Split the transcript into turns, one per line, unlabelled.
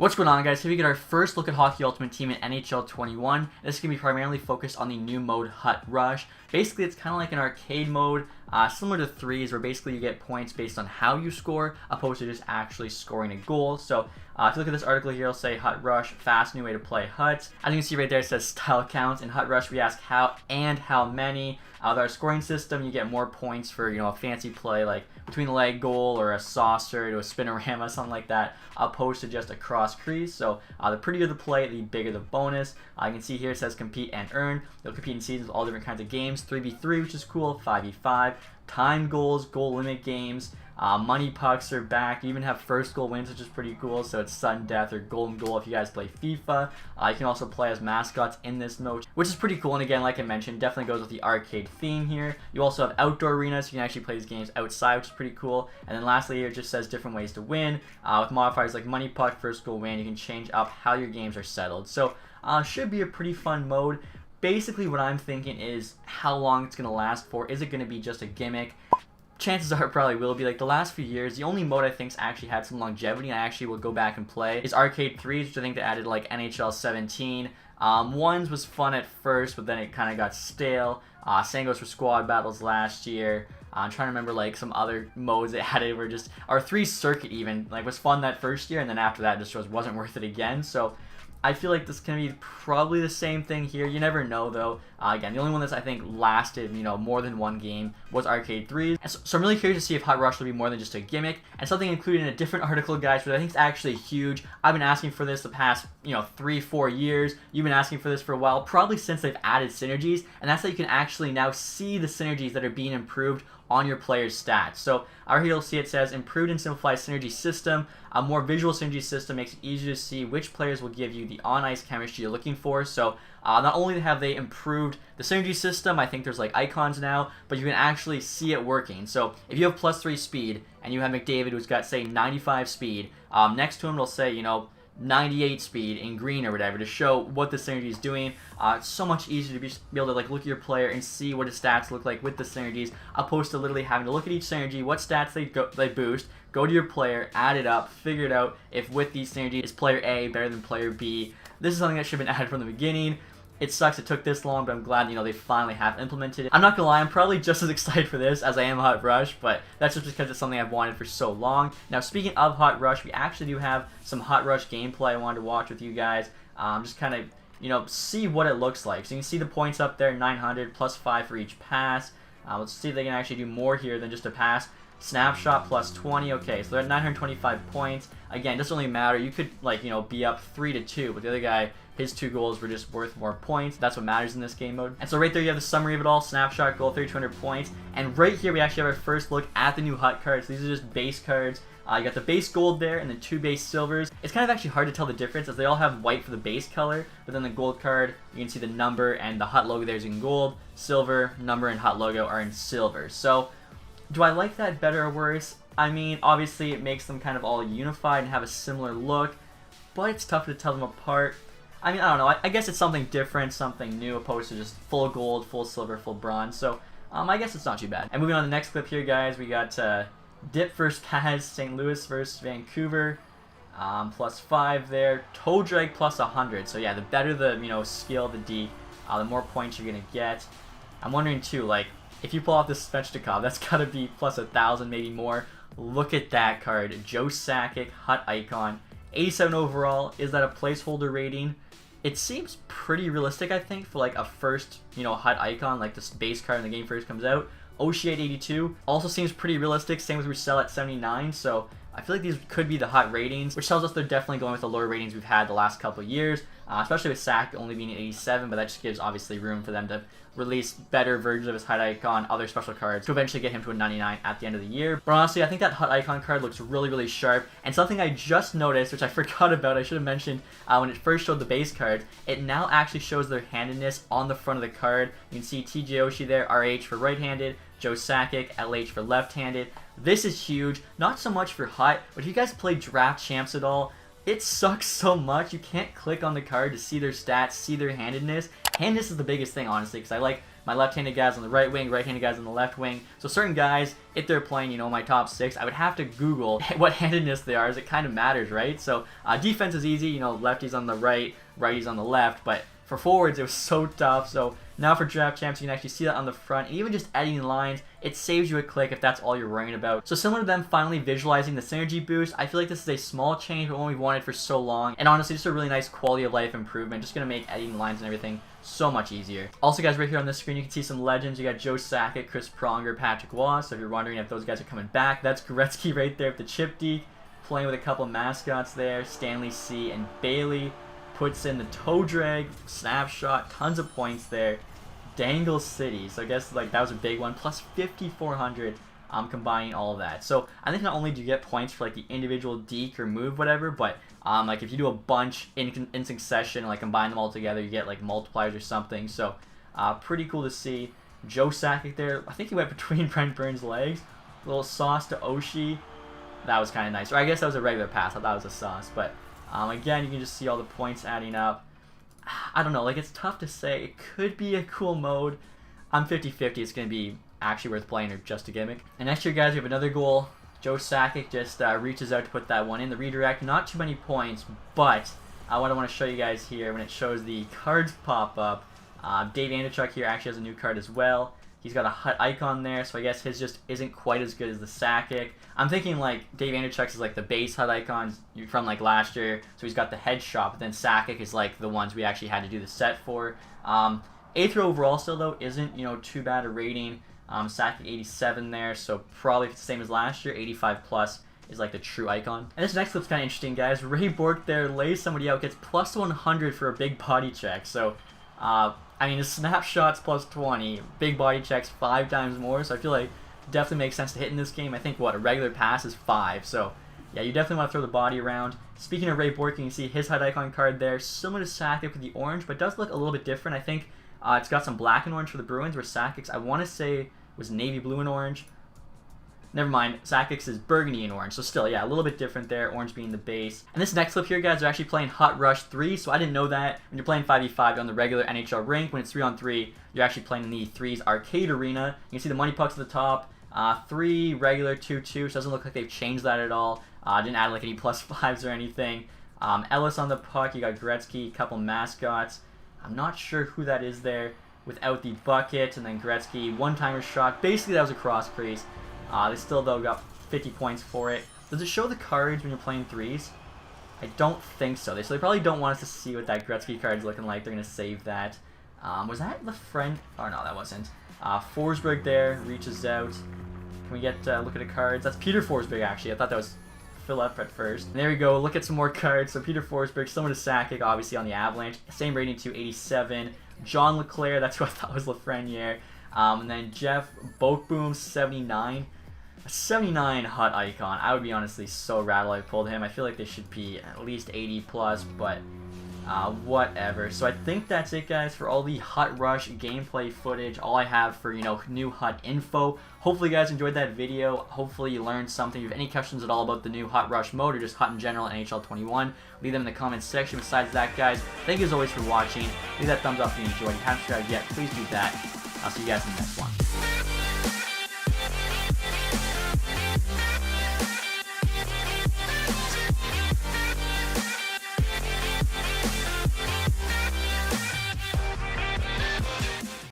What's going on, guys? Here we get our first look at Hockey Ultimate Team in NHL 21. This is going to be primarily focused on the new mode, Hut Rush. Basically, it's kind of like an arcade mode, similar to threes, where basically you get points based on how you score, opposed to just actually scoring a goal. So, if you look at this article here, it'll say Hut Rush, fast new way to play Hut. As you can see right there, it says style counts. In Hut Rush, we ask how and how many. With our scoring system, you get more points for, a fancy play like between the leg goal or a saucer to a spinorama, something like that, opposed to just a cross crease. So the prettier the play, the bigger the bonus. You can see here it says compete and earn. You'll compete in seasons with all different kinds of games. 3v3, which is cool. 5v5. Timed goals, goal limit games. Money pucks are back. You even have first goal wins, which is pretty cool. So it's sudden death or golden goal if you guys play FIFA. You can also play as mascots in this mode, which is pretty cool. And again, like I mentioned, definitely goes with the arcade theme here. You also have outdoor arenas, so you can actually play these games outside, which is pretty cool. And then lastly, here it just says different ways to win. With modifiers like money puck, first goal win, you can change up how your games are settled. So should be a pretty fun mode. Basically, what I'm thinking is how long it's going to last for. Is it going to be just a gimmick? Chances are it probably will be. Like the last few years, the only mode I think's actually had some longevity and I actually will go back and play is Arcade 3s, which I think they added like NHL 17. Ones was fun at first, but then it kind of got stale. Same goes for squad battles last year. I'm trying to remember like some other modes they added were just, or 3 circuit even, like was fun that first year, and then after that it just wasn't worth it again. So I feel like this can be probably the same thing here. You never know, though. Again, the only one that's I think lasted, more than one game was Arcade 3. And so I'm really curious to see if Hut Rush will be more than just a gimmick, and something included in a different article, guys, which I think is actually huge. I've been asking for this the past, 3-4 years. You've been asking for this for a while, probably since they've added synergies, and that's how you can actually now see the synergies that are being improved on your player's stats. So right here you'll see it says improved and simplified synergy system. A more visual synergy system makes it easier to see which players will give you the on-ice chemistry you're looking for. So not only have they improved the synergy system, I think there's like icons now, but you can actually see it working. So if you have +3 speed and you have McDavid who's got say 95 speed, next to him it'll say 98 speed in green or whatever to show what the synergy is doing. It's so much easier to be able to like look at your player and see what his stats look like with the synergies, opposed to literally having to look at each synergy, what stats they boost, go to your player, add it up, figure it out if with these synergies is player A better than player B. This is something that should have been added from the beginning. It sucks it took this long, but I'm glad, they finally have implemented it. I'm not gonna lie, I'm probably just as excited for this as I am Hut Rush, but that's just because it's something I've wanted for so long. Now, speaking of Hut Rush, we actually do have some Hut Rush gameplay I wanted to watch with you guys. Just kind of, see what it looks like. So you can see the points up there, 900, +5 for each pass. Let's see if they can actually do more here than just a pass. Snapshot +20. Okay, so they're at 925 points. Again, it doesn't really matter. You could, be up 3-2, but the other guy, his 2 goals were just worth more points. That's what matters in this game mode. And so right there you have the summary of it all. Snapshot, goal, 3,200 points. And right here we actually have our first look at the new Hut cards. These are just base cards. You got the base gold there and then 2 base silvers. It's kind of actually hard to tell the difference as they all have white for the base color, but then the gold card, you can see the number and the Hut logo there's in gold. Silver, number, and Hut logo are in silver. So do I like that better or worse? I mean, obviously it makes them kind of all unified and have a similar look, but it's tough to tell them apart. I mean, I don't know. I guess it's something different, something new, opposed to just full gold, full silver, full bronze. So I guess it's not too bad. And moving on to the next clip here, guys, we got Dip versus Paz, St. Louis versus Vancouver, +5 there. Toe drag +100. So yeah, the better the skill, the D, the more points you're gonna get. I'm wondering too, like, if you pull off this Svechnikov, that's gotta be +1,000, maybe more. Look at that card, Joe Sakic, Hut icon, 87 overall. Is that a placeholder rating? It seems pretty realistic, I think, for like a first, Hut icon, like this base card when the game first comes out. Oshie at 82 also seems pretty realistic. Same with Roussel at 79. So I feel like these could be the Hut ratings, which tells us they're definitely going with the lower ratings we've had the last couple of years, especially with Sack only being at 87. But that just gives obviously room for them to release better versions of his Hut icon, other special cards, to eventually get him to a 99 at the end of the year. But honestly, I think that Hut icon card looks really, really sharp. And something I just noticed, which I forgot about, I should have mentioned when it first showed the base cards, it now actually shows their handedness on the front of the card. You can see TJ Oshie there, RH for right-handed, Joe Sakic, LH for left-handed. This is huge, not so much for Hut, but if you guys play Draft Champs at all, it sucks so much. You can't click on the card to see their stats, see their handedness. Handedness is the biggest thing, honestly, because I like my left-handed guys on the right wing, right-handed guys on the left wing. So certain guys, if they're playing, you know, my top 6, I would have to Google what handedness they are, as it kind of matters, right? So defense is easy, you know, lefties on the right, righties on the left, but for forwards, it was so tough. So now for draft champs, you can actually see that on the front. And even just editing lines, it saves you a click if that's all you're worrying about. So similar to them finally visualizing the synergy boost, I feel like this is a small change, but one we've wanted for so long. And honestly, just a really nice quality of life improvement. Just going to make editing lines and everything so much easier. Also, guys, right here on this screen, you can see some legends. You got Joe Sakic, Chris Pronger, Patrick Waugh. So if you're wondering if those guys are coming back, that's Gretzky right there with the chip deke, playing with a couple mascots there, Stanley C. and Bailey. Puts in the toe drag, snapshot, tons of points there. Dangle City, so I guess like that was a big one, plus 5,400 combining all of that. So I think not only do you get points for like the individual deke or move, whatever, but like if you do a bunch in succession, like combine them all together, you get like multipliers or something. So pretty cool to see. Joe Sakic there, I think he went between Brent Burns' legs. A little sauce to Oshie. That was kind of nice. Or I guess that was a regular pass. I thought it was a sauce, but again, you can just see all the points adding up. I don't know, like it's tough to say. It could be a cool mode. I'm 50-50. It's going to be actually worth playing or just a gimmick. And next year, guys, we have another goal. Joe Sakic just reaches out to put that one in. The redirect, not too many points, but what I want to show you guys here when it shows the cards pop up. Dave Andrechuk here actually has a new card as well. He's got a hut icon there, so I guess his just isn't quite as good as the Sakic. I'm thinking like Dave Andrechuk's is like the base hut icons from like last year, so he's got the headshot, but then Sakic is like the ones we actually had to do the set for. 8th row overall still though isn't, you know, too bad a rating. Sakic 87 there, so probably the same as last year. 85 plus is like the true icon. And this next clip's kind of interesting, guys. Ray Bork there lays somebody out, gets plus 100 for a big body check. So I mean, the snapshots plus 20, big body checks 5 times more, so I feel like definitely makes sense to hit in this game. I think, what, a regular pass is 5, so yeah, you definitely want to throw the body around. Speaking of Ray Bork, you can see his HUD icon card there, similar to Sakic with the orange, but does look a little bit different. I think it's got some black and orange for the Bruins, where Sakic's, I want to say, was navy blue and orange. Never mind, Sakic's is burgundy and orange, so still, yeah, a little bit different there, orange being the base. And this next clip here, guys, are actually playing Hut Rush 3, so I didn't know that. When you're playing 5v5, you're on the regular NHL rink. When it's 3-on-3, you're actually playing in the 3's arcade arena. You can see the money pucks at the top, 3 regular, 2-2, so it doesn't look like they've changed that at all. Didn't add like any +5s or anything. Ellis on the puck, you got Gretzky, a couple mascots. I'm not sure who that is there without the bucket, and then Gretzky, one-timer shot. Basically, that was a cross crease. They still, though, got 50 points for it. Does it show the cards when you're playing 3s? I don't think so. So they probably don't want us to see what that Gretzky card's looking like. They're going to save that. Was that the friend? Oh, no, that wasn't. Forsberg there reaches out. Can we get a look at the cards? That's Peter Forsberg, actually. I thought that was Philip at first. And there we go. Look at some more cards. So Peter Forsberg, similar to Sakic, obviously, on the Avalanche. Same rating, to 87. John LeClaire, that's who I thought was Lafreniere. And then Jeff Boakboom, 79. A 79 hut icon. I would be honestly so rattled I pulled him. I feel like they should be at least 80 plus, but whatever. So I think that's it, guys, for all the Hut Rush gameplay footage. All I have for, you know, new Hut info. Hopefully you guys enjoyed that video. Hopefully you learned something. If you have any questions at all about the new Hut Rush mode or just Hut in general in NHL 21, leave them in the comments section. Besides that, guys, thank you as always for watching. Leave that thumbs up if you enjoyed. If you haven't subscribed yet, please do that. I'll see you guys in the next one.